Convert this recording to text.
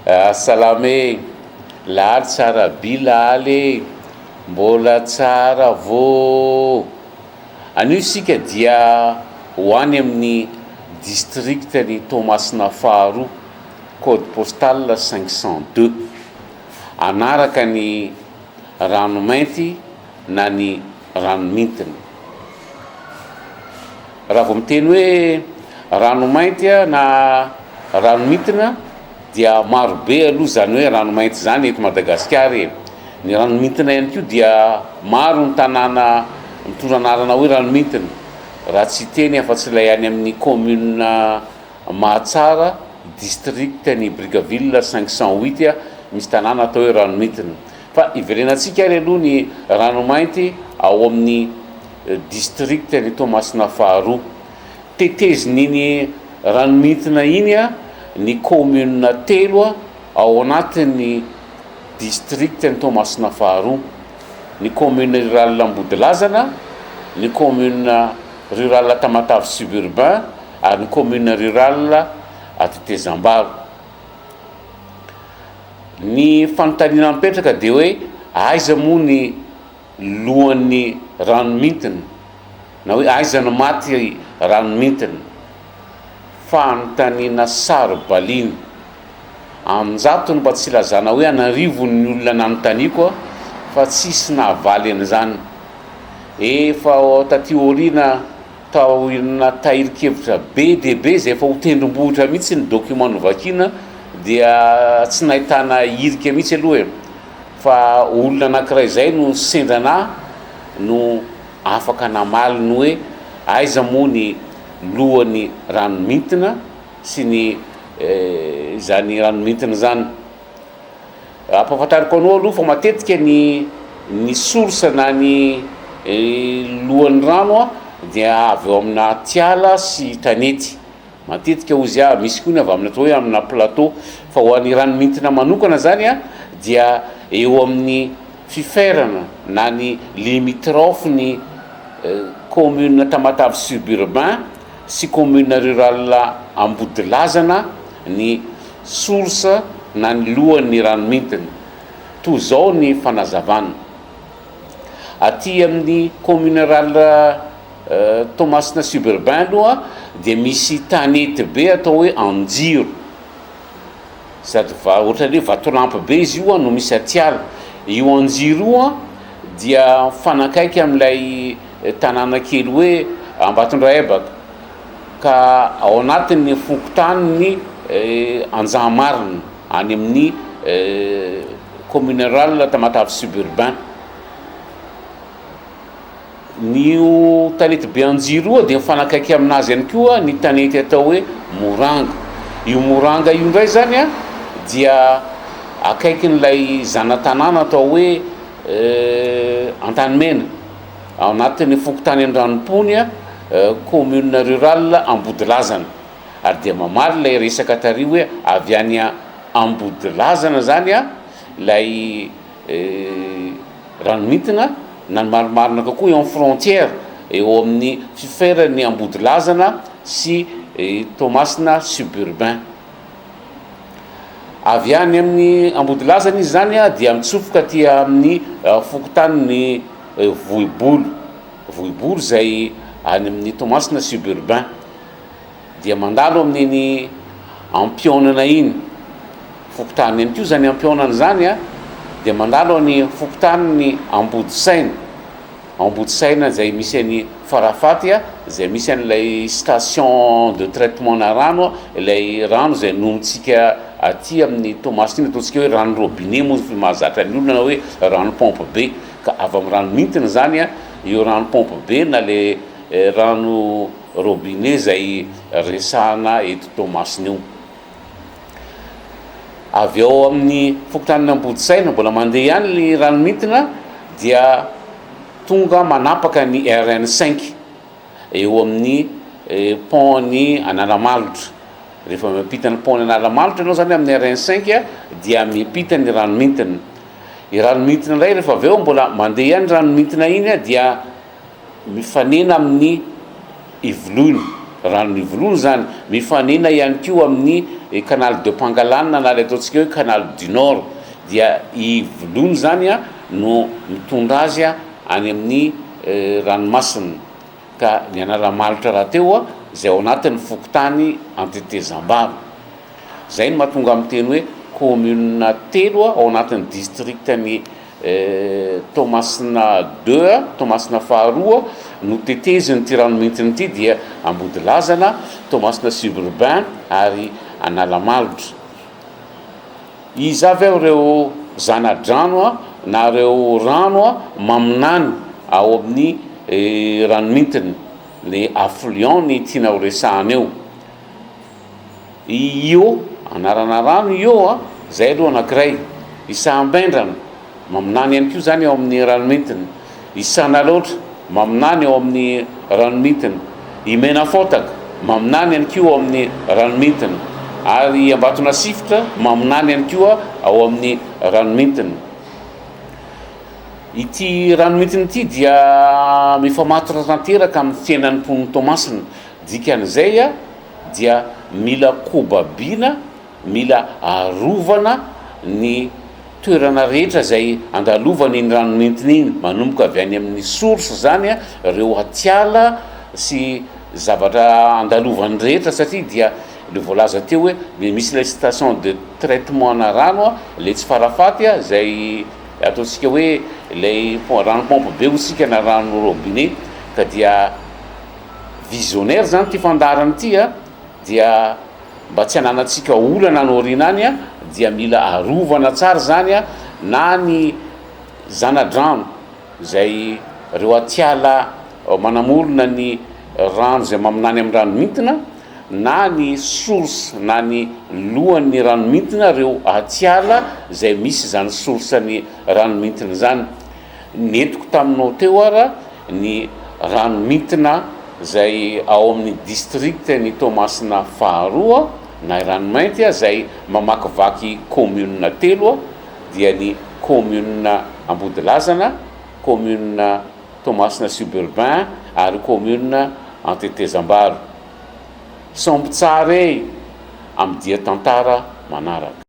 salame lahary tsara bilaly mbola tsara vo anio sika dia hoany amin'ny districtny Toamasina faharoa code postal 502 anaraka ny rano mainty na ny rano mintiny. Raha vao miteny hoe rano mainty na rano mintina dia marobe aloha zany hoe rano mainty zany eto Madagasikara. Ny rano mintina ihany koa dia maro ny tanàna mitondra anarana hoe rano mintina, raha tsy teny afa-tsy ilay any amin'ny commune Mahatsara district ny Brigaville 508 misy tanàna atao hoe rano mintina. Fa iverenantsika ary aloha ny rano mainty ao amin'ny district ny Toamasina faharoa. Tetezin'iny rano mintina iny ny commune telo ao anatin'ny district ny Toamasina faharoa: ny commune rurale Ambodilazana, ny commune rurale Tamatave suburbain ary ny commune rurale Tetezambaro. Ny fanontaniana mipetraka dia hoe aiza moa ny lohan'ny rano mintina na hoe aiza no maty rano mintina? Fanontaniana saro-baliny amin'njatony mba tsy ilazana hoe anarivon'ny olona nanontaniako fa tsisy nahavaly an'izany. Efa taty aoriana tao na tahirikevitra be dia be zay efa ho tendrombohitra mihitsy ny document novakina dia tsy nahitana irika mihitsy aloha fa olona anankiray zay no sendrana no afaka namaliny hoe aiza moa ny lohan'ny rano mintina sy ny zany rano mintina zany. Ampahafantariko anao aloha fa matetika ny source na ny lohan'ny rano dia avy eo amina Tiala sy Tanety. Matetika ozy misy koa ny avy amina atao hoe amina plateau, fa ho an'ny rano mintina manokana zany dia eo amin'ny fiferana na ny limitrophe ny commune Tamatave suburbain sy commune rurale Ambodilazana ny source na ny lohan'ny rano mintina. Toy zao ny fanazavana. Aty amin'ny commune rurale Toamasina suburbain aloha dia misy tanety be atao hoe Anjiro, sady ohatran'ny hoe vatolampy be izy io no misy Atiala. Io Anjiro io dia fanakaiky amin'ilay tanàna kely hoe Ambatondray Ebaka, ka ao anatin'ny fokontany Anjahamarina any amin'ny commune rurale Tamatave suburbain. Nio tanety be Anjiro dia mifanakaiky aminazy ihany koa ny tanety atao hoe Moranga. Io Moranga io ndray zany dia akaikin'ilay zana-tanàna atao hoe Antanimena ao anatin'ny fokontany an-dranom-pony commune rurale Ambodilazana. Ary dia mamaly ilay resaka tary hoe avy any Ambodilazana zany ilay rano mintina na ny marimarina kokoa eo amin'ny frontière eo amin'ny fiferan'ny Ambodilazana sy Toamasina suburbain. Avy any amin'ny Ambodilazana izy zany dia mitsofoka aty amin'ny fokontany Vohibolo. Vohibolo zay any amin'ny Toamasina suburbain dia mandalo amin'iny ampionana iny fokontany ihany koa zany ampionana zany dia mandalo ny fokontany Ambodisaina. Ambodisaina zay misy any Farafaty zay misy an'ilay station de traitement na rano, ilay rano zay nomontsika aty amin'ny Toamasina ataontsika hoe rano robinet moa mahazatra ny olona na hoe rano pompe be, ka avy amin'ny rano mintina zany io rano pompe be na le rano robinet zay resahana eto Toamasina io. Avy eo amin'ny fokontany Ambodisaina mbola mandeha ihany ny rano mintina dia tonga manapaka ny RN5 eo amin'ny pont-ny Analamalotra. Rehefa miampita ny pont-ny Analamalotra ianao zany amin'ny RN5 dia miampita ny rano mintina. I rano mintina indray rehefa avy eo mbola mandeha ihany rano mintina iny dia mifanena amin'ny Ivoloiny. ranon'Ivolono zany. Mifanena ihany koa amin'ny canal de Pangalane na le ataontsika hoe canal du Nord, dia Ivolono zany a no mitondra azy a any amin'ny ranomasina. Ka ny anara-malitra rahateo a zay ao anatin'ny fokontany Antetezambaro. Zay no mahatonga amin'ny teny hoe commune telo ao anatin'ny districtny Toamasina 2 Toamasina faharoa no teteziny ty ranomentiny ity dia Ambodilazana, Toamasina suburbain ary Analamalotra. Izy avy ao reo zana-drano a na reo rano a maminany ao amin'ny ranomentiny, le affluent ny tiana ho resahana eo. Io anarana rano io a zay aloha anankiray. Isambendrana maminany ihany koa zany ao amin'ny ranomentiny. Isanaloatra maminany ao amin'ny ranomentiny. Imenafotaka maminany ihany koa ao amin'ny ranomentiny. Ary Ambatona Sifitra maminany ihany koa ao amin'ny ranomentiny. Ity ranomentiny ity dia mifamatotra tanteraka amin'ny fiainan'ny mponina Toamasina. Dikan'izay a dia mila kobabiana, mila arovana ny toerana rehetra zay andalovany ny ranomentiny iny, manomboka avy any amin'ny source zany a reo atiala sy zavatra andalovany rehetra, satria dia le voalaza teo hoe misy le station de traitement na rano a le tsy farafaty a zay ataontsika hoe le rano pompe be hotsika na rano robinet, ka dia visionnaire zany ty fandarany ity a, dia mba tsy hananatsika olana no orina any a dia mila arovana tsara zany a na ny zana-drano zay reo atiala manamorona ny rano zay maminany amin'ny ranomintina, na ny source na ny lohan'ny ranomintina reo atiala zay misy zany source-ny ranomintina zany. Netiko taminao teo ara ny ranomintina zay ao amin'ny district ny Toamasina faharoa na ranomainty a zay mamakivaky commune telo a, dia ny commune Ambodilazana, commune Toamasina suburbain ary commune Antetezambaro. Sombo tsara amin'ny dia tantara manaraka.